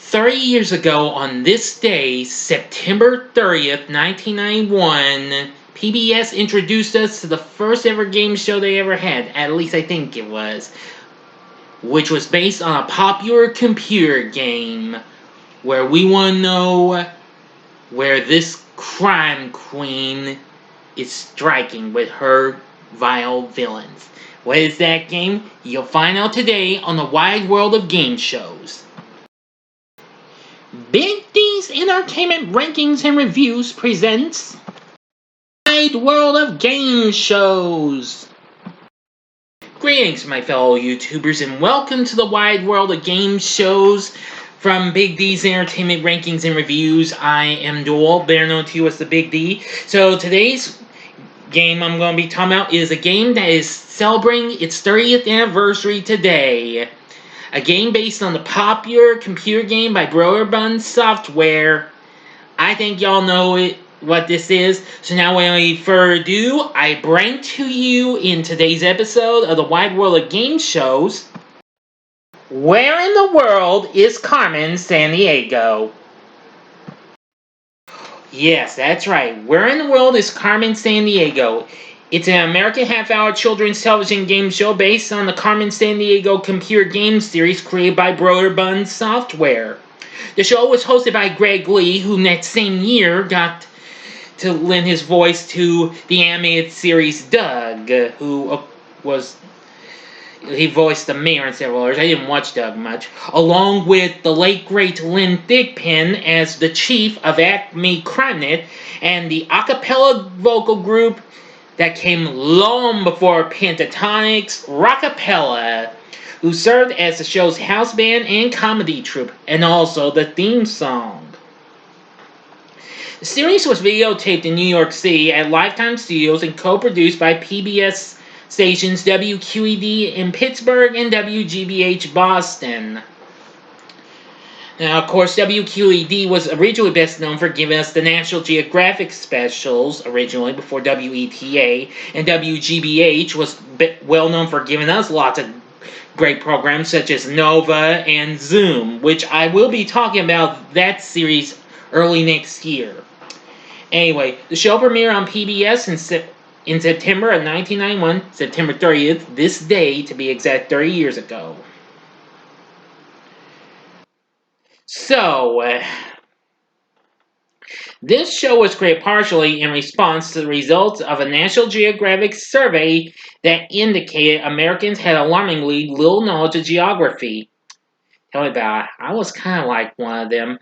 30 years ago on this day, September 30th, 1991, PBS introduced us to the first ever game show they ever had, at least I think it was, which was based on a popular computer game where we want to know where this crime queen is striking with her vile villains. What is that game? You'll find out today on the wide world of game shows. Big D's Entertainment Rankings and Reviews presents Wide World of Game Shows. Greetings, my fellow YouTubers, and welcome to the Wide World of Game Shows from Big D's Entertainment Rankings and Reviews. I am Doyle, better known to you as the Big D. So today's game I'm going to be talking about is a game that is celebrating its 30th anniversary today. A game based on the popular computer game by Reruns Software. I think y'all know what this is. So now without any further ado, I bring to you in today's episode of the Wide World of Game Shows, Where in the World is Carmen Sandiego? Yes, that's right. Where in the World is Carmen Sandiego? It's an American half-hour children's television game show based on the Carmen Sandiego computer game series created by Reruns Software. The show was hosted by Greg Lee, who that same year got to lend his voice to the animated series Doug, who he voiced the mayor in several others. I didn't watch Doug much. Along with the late great Lynn Thigpen as the chief of Acme CrimeNet and the a cappella vocal group that came long before Pentatonix, Rockapella, who served as the show's house band and comedy troupe, and also the theme song. The series was videotaped in New York City at Lifetime Studios and co-produced by PBS stations WQED in Pittsburgh and WGBH Boston. Now, of course, WQED was originally best known for giving us the National Geographic specials, originally, before WETA, and WGBH was well known for giving us lots of great programs such as Nova and Zoom, which I will be talking about that series early next year. Anyway, the show premiered on PBS in September of 1991, September 30th, this day to be exact, 30 years ago. So, this show was created partially in response to the results of a National Geographic survey that indicated Americans had alarmingly little knowledge of geography. Tell me about it. I was kind of like one of them.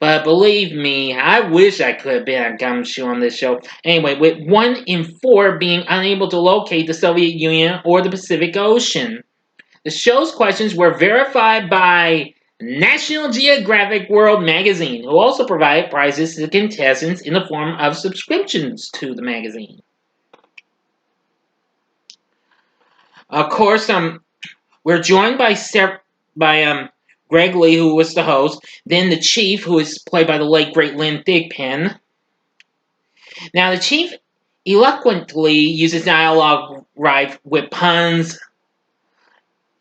But believe me, I wish I could have been a gumshoe on this show. Anyway, with 1 in 4 being unable to locate the Soviet Union or the Pacific Ocean. The show's questions were verified by National Geographic World magazine, who also provided prizes to the contestants in the form of subscriptions to the magazine. Of course, we're joined by Greg Lee, who was the host, then the Chief, who is played by the late great Lynn Thigpen. Now, the Chief eloquently uses dialogue rife with puns,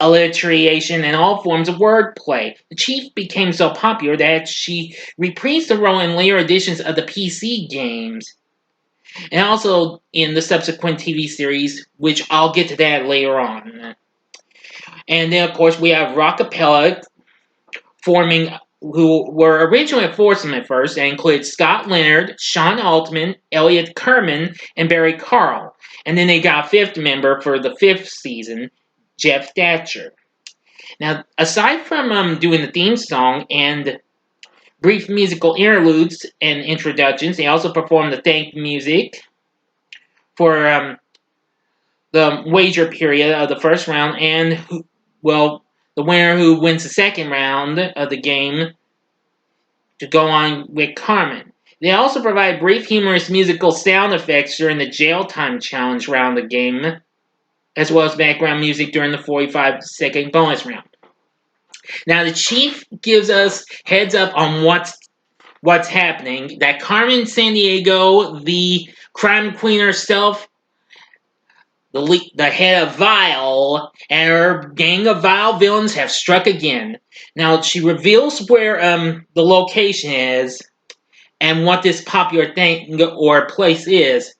alliteration, and all forms of wordplay. The Chief became so popular that she reprised the role in later editions of the PC games, and also in the subsequent TV series, which I'll get to that later on. And then, of course, we have Rockapella who were originally a foursome at first, and included Scott Leonard, Sean Altman, Elliot Kerman, and Barry Carl. And then they got a fifth member for the 5th season, Jeff Thatcher. Now, aside from doing the theme song and brief musical interludes and introductions, they also performed the thank music for the wager period of the first round, and the winner who wins the second round of the game to go on with Carmen. They also provide brief humorous musical sound effects during the jail time challenge round of the game, as well as background music during the 45-second bonus round. Now, the Chief gives us heads up on what's happening, that Carmen Sandiego, the crime queen herself, the head of Vile, and her gang of Vile villains have struck again. Now she reveals where the location is and what this popular thing or place is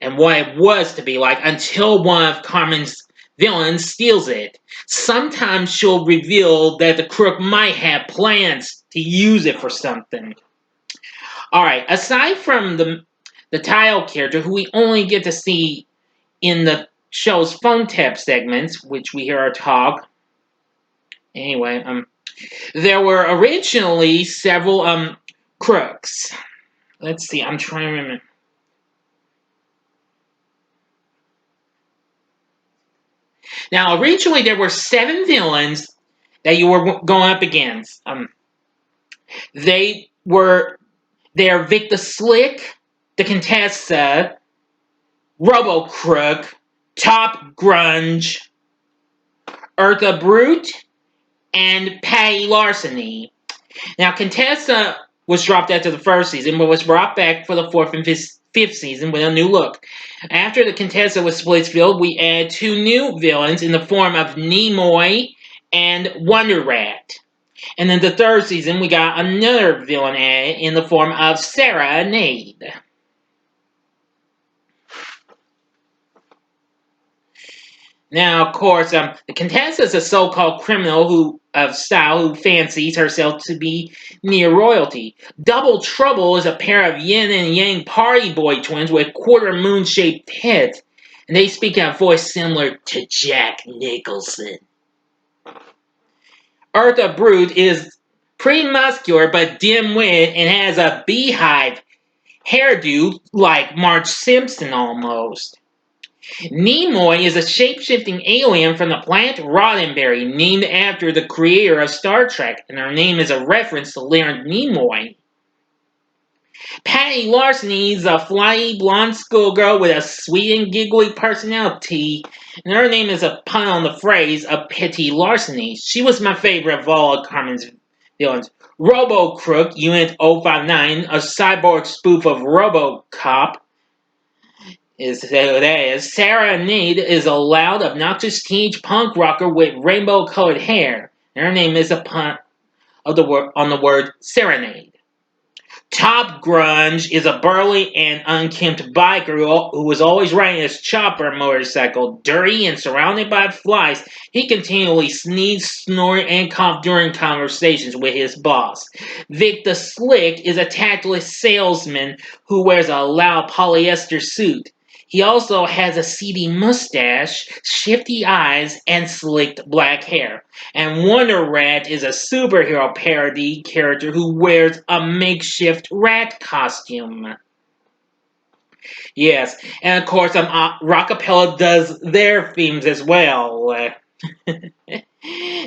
and what it was to be like until one of Carmen's villains steals it. Sometimes she'll reveal that the crook might have plans to use it for something. Alright, aside from the title character, who we only get to see in the show's phone tap segments, which we hear her talk. Anyway, there were originally several crooks. Let's see, I'm trying to remember. Now, originally there were 7 villains that you were going up against. They are Vic the Slick, the Contessa, Robo Crook, Top Grunge, Eartha Brute, and Patty Larceny. Now, Contessa was dropped after the first season, but was brought back for the 4th and 5th season with a new look. After the Contessa was Splitsville, we added 2 new villains in the form of Nimoy and Wonder Rat. And in the 3rd season, we got another villain added in the form of Sarah Nade. Now, of course, the Contessa is a so-called criminal of style who fancies herself to be near royalty. Double Trouble is a pair of yin and yang party boy twins with quarter moon-shaped heads, and they speak in a voice similar to Jack Nicholson. Eartha Brute is pretty muscular but dim-witted and has a beehive hairdo like Marge Simpson almost. Nimoy is a shape-shifting alien from the planet Roddenberry, named after the creator of Star Trek, and her name is a reference to Leonard Nimoy. Patty Larceny is a flyy blonde schoolgirl with a sweet and giggly personality, and her name is a pun on the phrase a pity larceny. She was my favorite of all of Carmen's villains. Robo Crook, Unit 059, a cyborg spoof of RoboCop, is who that is. Sarah Nade is a loud, obnoxious teenage punk rocker with rainbow-colored hair. And her name is a pun on the word serenade. Top Grunge is a burly and unkempt biker who was always riding his chopper motorcycle. Dirty and surrounded by flies, he continually sneezed, snored, and coughed during conversations with his boss. Vic the Slick is a tactless salesman who wears a loud polyester suit. He also has a seedy mustache, shifty eyes, and slicked black hair. And Wonder Rat is a superhero parody character who wears a makeshift rat costume. Yes, and of course, Rockapella does their themes as well.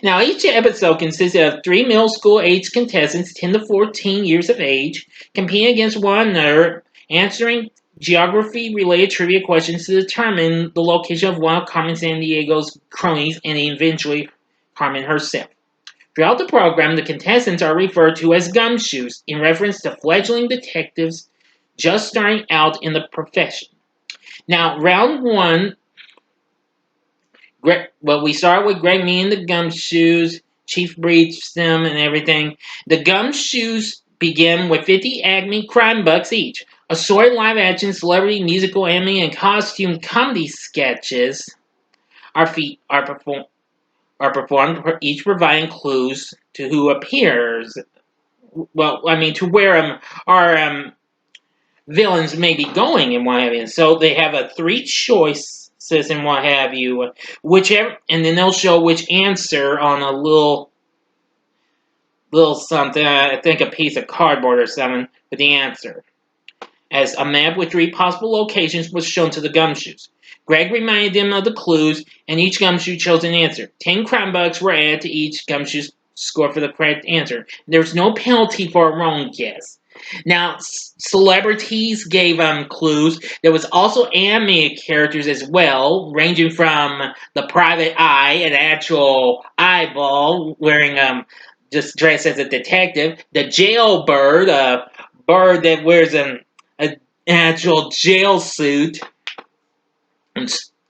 Now, each episode consisted of 3 middle school-age contestants, 10 to 14 years of age, competing against one another, answering geography-related trivia questions to determine the location of one of Carmen Sandiego's cronies and eventually Carmen herself. Throughout the program, the contestants are referred to as gumshoes in reference to fledgling detectives just starting out in the profession. Now, round 1, we start with Greg meeting the gumshoes, Chief briefs them and everything. The gumshoes begin with 50 Acme crime bucks each. Assorted live-action, celebrity, musical, anime, and costume comedy sketches are performed, each providing clues to who appears. Well, I mean, to where our villains may be going and what have you. So they have 3 choices and what have you, whichever, and then they'll show which answer on a little something. I think a piece of cardboard or something with the answer. As a map with 3 possible locations was shown to the gumshoes. Greg reminded them of the clues, and each gumshoe chose an answer. 10 crime bucks were added to each gumshoe's score for the correct answer. There was no penalty for a wrong guess. Now, celebrities gave clues. There was also animated characters as well, ranging from the Private Eye, an actual eyeball, wearing just dressed as a detective. The Jailbird, a bird that wears an actual jail suit.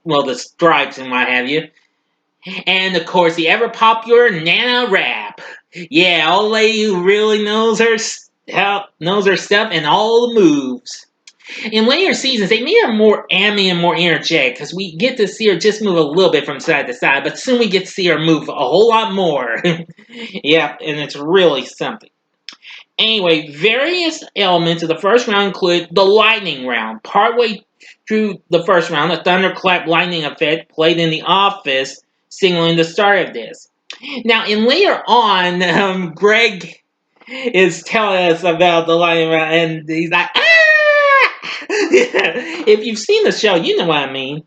the stripes and what have you. And of course, the ever popular Nana Rap. Yeah, old lady who really knows her stuff and all the moves. In later seasons, they made her more ammy and more energetic because we get to see her just move a little bit from side to side, but soon we get to see her move a whole lot more. Yeah, and it's really something. Anyway, various elements of the first round include the lightning round. Partway through the first round, a thunderclap lightning effect played in the office, signaling the start of this. Now, in later on, Greg is telling us about the lightning round, and he's like, ah! If you've seen the show, you know what I mean.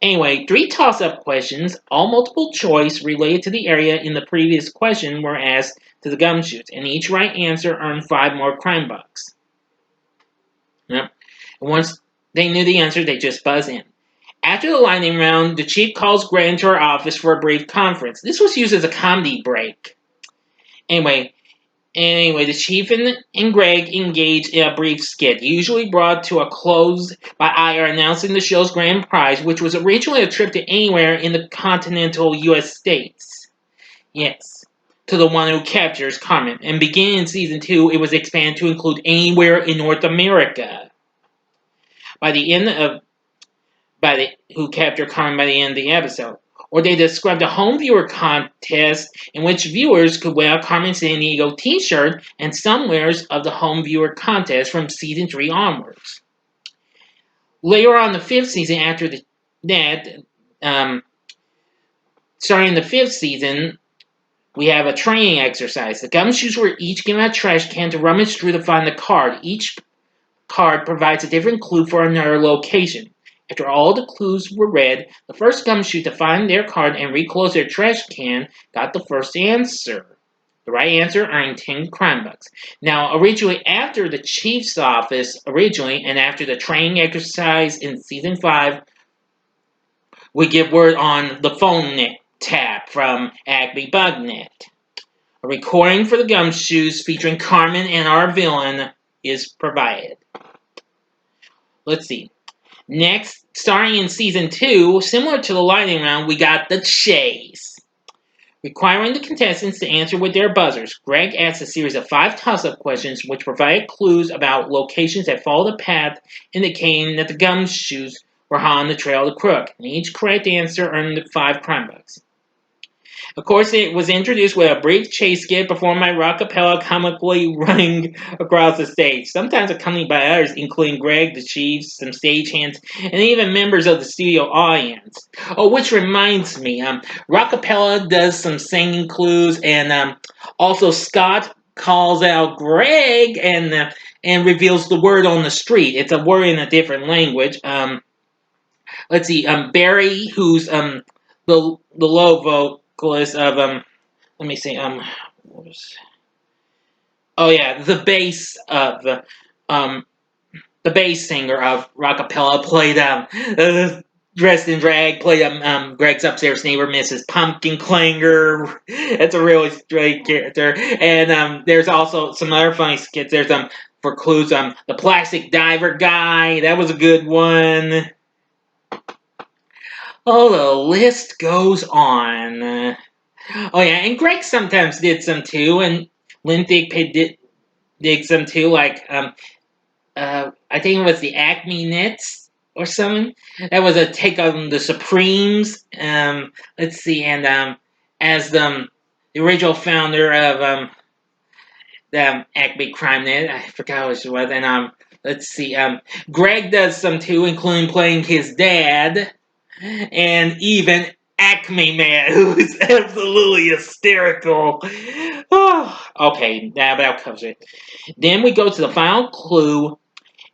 Anyway, 3 toss-up questions, all multiple choice related to the area in the previous question, were asked to the gumshoes, and each right answer earned 5 more crime bucks. Yep. And once they knew the answer, they just buzz in. After the lightning round, the chief calls Greg into her office for a brief conference. This was used as a comedy break. Anyway, the chief and Greg engage in a brief skit, usually brought to a close by Ira announcing the show's grand prize, which was originally a trip to anywhere in the continental U.S. states. Yes, to the one who captures Carmen. And beginning in season 2, it was expanded to include anywhere in North America. Who captured Carmen by the end of the episode. Or they described a home viewer contest in which viewers could wear a Carmen Sandiego t-shirt and some winners of the home viewer contest from season 3 onwards. Later on the 5th season, starting the 5th season, we have a training exercise. The gumshoes were each given a trash can to rummage through to find the card. Each card provides a different clue for another location. After all the clues were read, the first gumshoe to find their card and reclose their trash can got the first answer. The right answer earned 10 crime bucks. Now, originally, after the chief's office, and after the training exercise in season 5, we get word on the phone tap from Acme Bugnet. A recording for the gumshoes featuring Carmen and our villain is provided. Let's see. Next, starting in season 2, similar to the lightning round, we got the chase. Requiring the contestants to answer with their buzzers, Greg asked a series of 5 toss-up questions which provided clues about locations that follow the path indicating that the gumshoes were on the trail of the crook, and each correct answer earned 5 crime bucks. Of course, it was introduced with a brief chase skit performed by Rockapella comically running across the stage, sometimes accompanied by others, including Greg, the chief, some stagehands, and even members of the studio audience. Oh, which reminds me, Rockapella does some singing clues, and also Scott calls out Greg and reveals the word on the street. It's a word in a different language. Let's see, Barry, who's the low vocalist of let me see, the bass singer of Rockapella played dressed in drag, played Greg's upstairs neighbor, Mrs. Pumpkin Clanger. It's a really great character. And there's also some other funny skits. There's for clues, the plastic diver guy. That was a good one. Oh, the list goes on. Oh yeah, and Greg sometimes did some too, and Linthig did some too. Like I think it was the Acme Nets or something. That was a take on the Supremes. Let's see, and as the original founder of the Acme Crime Net, I forgot what it was. And let's see, Greg does some too, including playing his dad. And even Acme Man, who is absolutely hysterical. Oh, okay, that about covers it. Then we go to the final clue,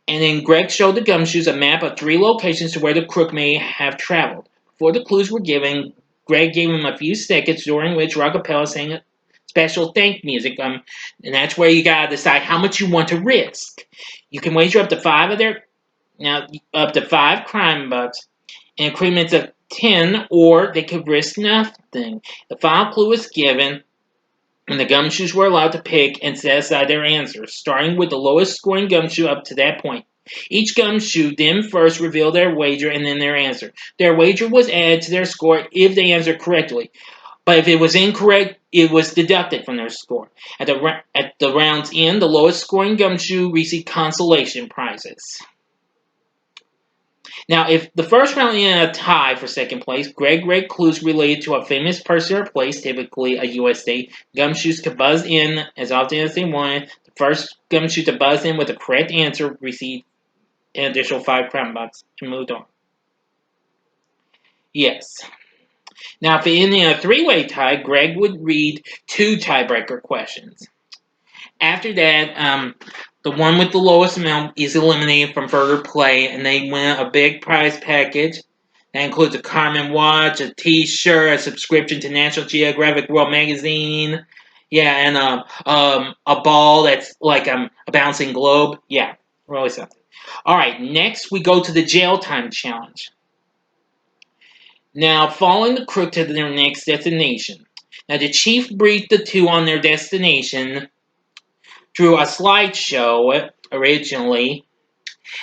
and then Greg showed the gumshoes a map of 3 locations to where the crook may have traveled. Before the clues were given, Greg gave him a few seconds, during which Rockapella sang special thank music, and that's where you gotta decide how much you want to risk. You can wager up to 5 crime bucks, in increments of 10, or they could risk nothing. The final clue was given, and the gumshoes were allowed to pick and set aside their answers, starting with the lowest scoring gumshoe up to that point. Each gumshoe then first revealed their wager and then their answer. Their wager was added to their score if they answered correctly. But if it was incorrect, it was deducted from their score. At the round's end, the lowest scoring gumshoe received consolation prizes. Now, if the first round ended a tie for second place, Greg read clues related to a famous person or place, typically a U.S. state. Gumshoes could buzz in as often as they wanted. The first gumshoe to buzz in with the correct answer received an additional 5 crown bucks and moved on. Yes. Now, if it ended in a three-way tie, Greg would read 2 tiebreaker questions. After that, the one with the lowest amount is eliminated from further play, and they win a big prize package. That includes a Carmen watch, a T-shirt, a subscription to National Geographic World Magazine, and a ball that's like a bouncing globe. Yeah, really something. All right, next we go to the jail time challenge. Now, following the crook to their next destination. Now, the chief briefed the two on their destination through a slideshow originally,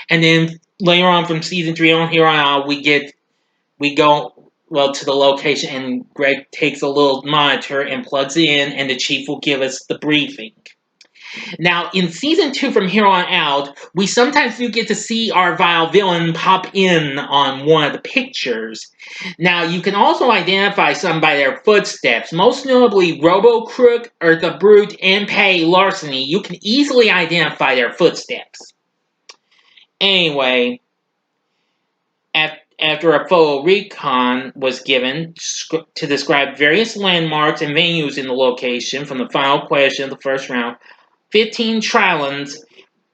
and then later on from season 3 on here on out, we go to the location, and Greg takes a little monitor and plugs it in, and the chief will give us the briefing. Now, in season 2 from here on out, we sometimes do get to see our vile villain pop in on one of the pictures. Now, you can also identify some by their footsteps, most notably Robo-Crook, Eartha Brute, and Patty Larceny. You can easily identify their footsteps. Anyway, after a photo recon was given to describe various landmarks and venues in the location from the final question of the first round, 15 trilons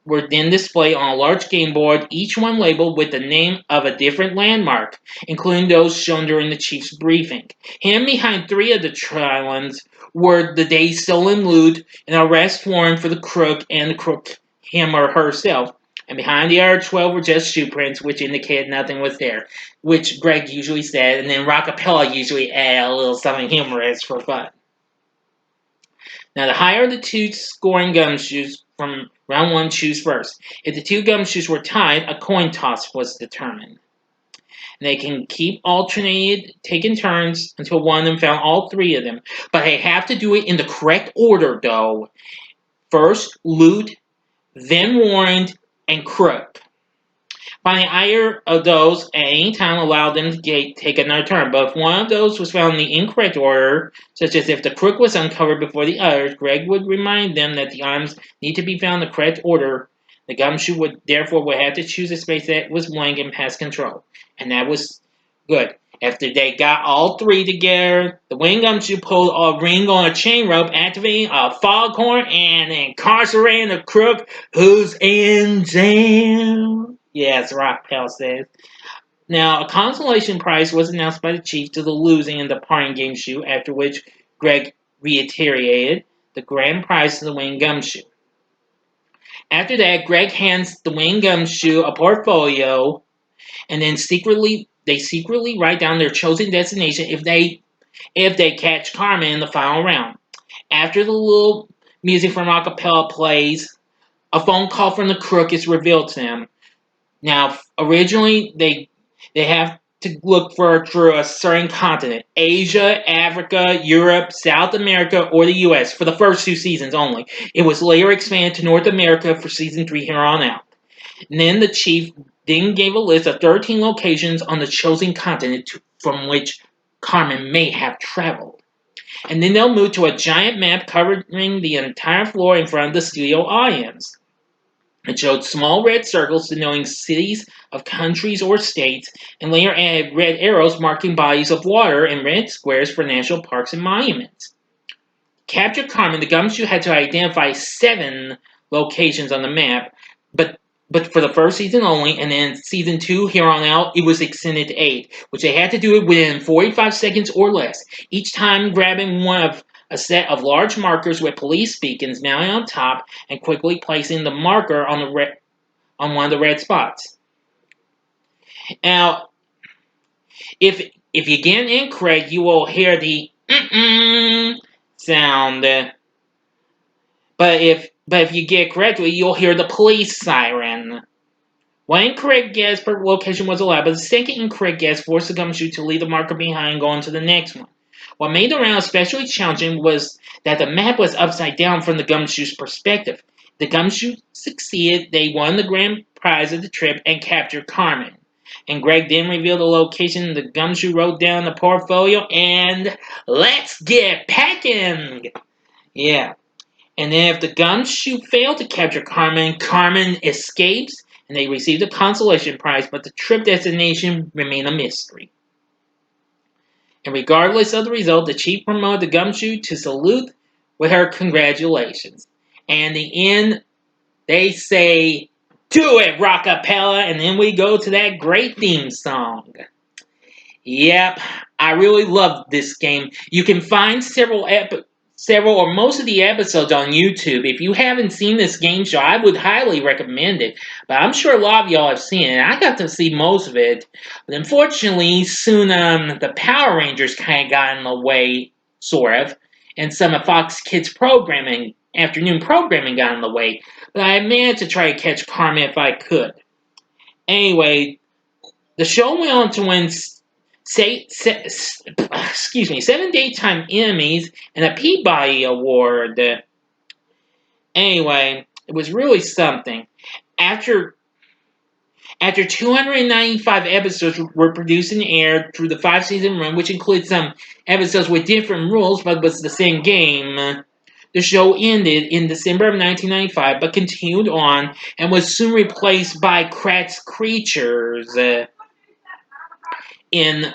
were then displayed on a large game board, each one labeled with the name of a different landmark, including those shown during the chief's briefing. Hidden behind 3 of the trilons were the day's stolen loot, an arrest warrant for the crook, and the crook him or herself. And behind the other 12 were just shoe prints, which indicated nothing was there, which Greg usually said, and then Rockapella usually added a little something humorous for fun. Now, the higher the 2 scoring gumshoes from round 1 choose first. If the 2 gumshoes were tied, a coin toss was determined. And they can keep alternated, taking turns until one of them found all 3 of them. But they have to do it in the correct order, though. First, loot, then warrant, and crook. Finding either of those at any time allowed them to take another turn, but if one of those was found in the incorrect order, such as if the crook was uncovered before the others, Greg would remind them that the items need to be found in the correct order. The gumshoe would have to choose a space that was blank and pass control. And that was good. After they got all 3 together, the winning gumshoe pulled a ring on a chain rope, activating a foghorn and incarcerating the crook who's in jail. Yes, Rockpell says. Now, a consolation prize was announced by the chief to the losing and departing gumshoe, after which Greg reiterated the grand prize to the winning gumshoe. After that, Greg hands the winning gumshoe a portfolio, and then they secretly write down their chosen destination if they catch Carmen in the final round. After the little music from Acapella plays, a phone call from the crook is revealed to them. Now, originally, they have to look through a certain continent. Asia, Africa, Europe, South America, or the U.S. for the first 2 seasons only. It was later expanded to North America for season 3 here on out. And then the chief then gave a list of 13 locations on the chosen continent from which Carmen may have traveled. And then they'll move to a giant map covering the entire floor in front of the studio audience. It showed small red circles denoting cities of countries or states, and later added red arrows marking bodies of water and red squares for national parks and monuments. To capture Carmen, the gumshoe had to identify 7 locations on the map, but for the first season only, and then season 2 here on out, it was extended to 8, which they had to do it within 45 seconds or less, each time grabbing one of a set of large markers with police beacons mounted on top and quickly placing the marker on one of the red spots. Now, if you get incorrect, you will hear the sound. But if you get correctly, you'll hear the police siren. One incorrect guess per location was allowed, but the second incorrect guess forced the gumshoe to leave the marker behind going to the next one. What made the round especially challenging was that the map was upside down from the gumshoe's perspective. The gumshoe succeeded, they won the grand prize of the trip and captured Carmen. And Greg then revealed the location the gumshoe wrote down the portfolio, and let's get packing! Yeah. And then if the gumshoe failed to capture Carmen, Carmen escapes and they receive the consolation prize, but the trip destination remained a mystery. And regardless of the result, the chief promoted the gumshoe to salute with her congratulations. And in the end, they say, "Do it, Rockapella," and then we go to that great theme song. Yep, I really love this game. You can find several or most of the episodes on YouTube. If you haven't seen this game show, I would highly recommend it. But I'm sure a lot of y'all have seen it. I got to see most of it. But unfortunately, soon the Power Rangers kind of got in the way, sort of. And some of Fox Kids programming, afternoon programming got in the way. But I managed to try to catch Carmen if I could. Anyway, the show went on to win 7 Daytime Emmys and a Peabody Award. Anyway, it was really something. After 295 episodes were produced and aired through the 5-season run, which includes some episodes with different rules but was the same game, the show ended in December of 1995 but continued on and was soon replaced by Kratz Creatures in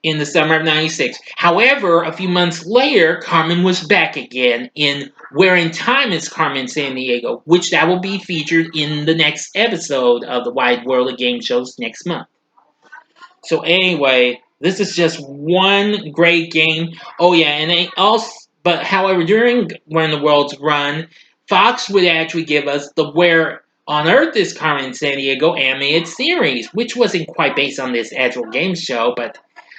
the summer of 96. However, a few months later, Carmen was back again in Where in Time is Carmen Sandiego, which that will be featured in the next episode of the Wide World of Game Shows next month. So anyway, this is just one great game. Oh yeah, and they also, but however, during When the World's Run, Fox would actually give us the Where on Earth is Carmen Sandiego animated series, which wasn't quite based on this actual game show, but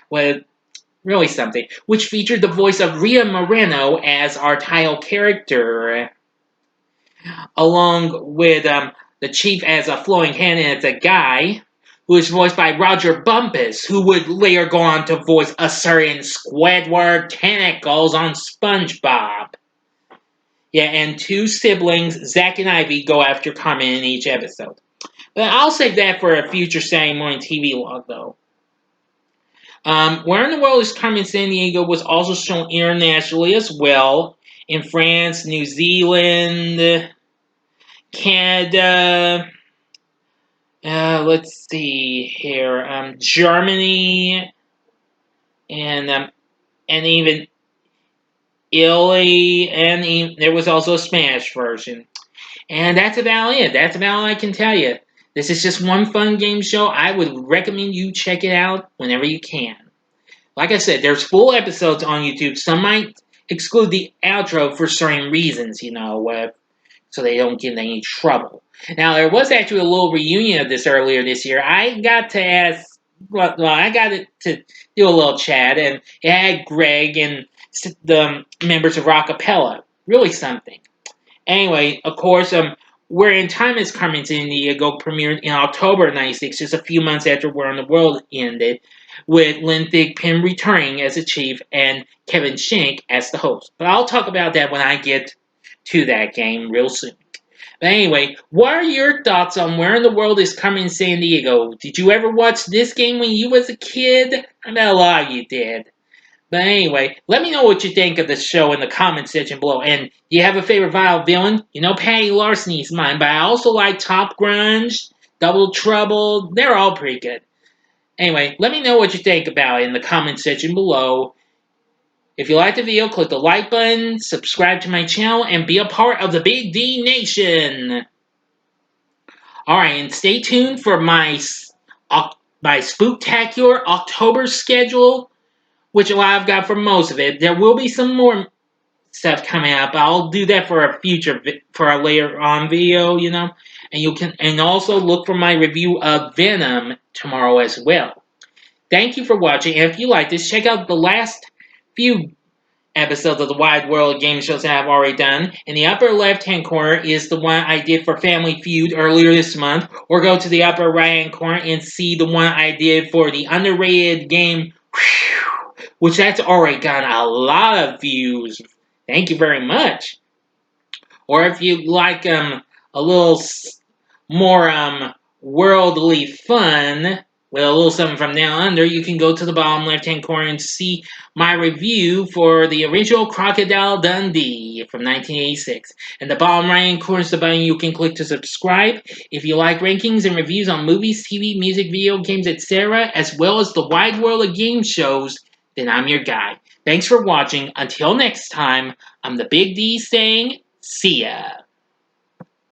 was really something, which featured the voice of Rita Moreno as our title character, along with the chief as a flowing hand and as a guy, who is voiced by Roger Bumpus, who would later go on to voice a certain Squidward Tentacles on SpongeBob. Yeah, and two siblings, Zach and Ivy, go after Carmen in each episode. But I'll save that for a future Saturday morning TV log, though. Where in the World is Carmen Sandiego was also shown internationally as well, in France, New Zealand, Canada, let's see here, Germany, and even Italy, and there was also a Spanish version. And that's about it. That's about all I can tell you. This is just one fun game show. I would recommend you check it out whenever you can. Like I said, there's full episodes on YouTube. Some might exclude the outro for certain reasons, so they don't get in any trouble. Now, there was actually a little reunion of this earlier this year. I got to do a little chat, and it had Greg and the members of Rockapella. Really something. Anyway, of course, Where in Time is Carmen Sandiego premiered in October of 96, just a few months after Where in the World ended, with Lynn Thigpen returning as the chief and Kevin Schenk as the host. But I'll talk about that when I get to that game real soon. But anyway, what are your thoughts on Where in the World is Carmen Sandiego? Did you ever watch this game when you was a kid? I bet a lot of you did. But anyway, let me know what you think of the show in the comment section below. And do you have a favorite Vile villain? Patty Larseny's mine, but I also like Top Grunge, Double Trouble. They're all pretty good. Anyway, let me know what you think about it in the comment section below. If you liked the video, click the like button, subscribe to my channel, and be a part of the Big D Nation. Alright, and stay tuned for my spooktacular October schedule, which I've got for most of it. There will be some more stuff coming up. I'll do that for a later on video, and also look for my review of Venom tomorrow as well. Thank you for watching, and if you like this, check out the last few episodes of the Wide World game shows that I've already done. In the upper left-hand corner is the one I did for Family Feud earlier this month. Or go to the upper right-hand corner and see the one I did for the underrated game, which that's already got a lot of views. Thank you very much. Or if you like a little more worldly fun with a little something from down under, you can go to the bottom left hand corner and see my review for the original Crocodile Dundee from 1986. And the bottom right hand corner is the button you can click to subscribe. If you like rankings and reviews on movies, TV, music, video games, etc., as well as the wide world of game shows, then I'm your guy. Thanks for watching. Until next time, I'm the Big D saying, see ya.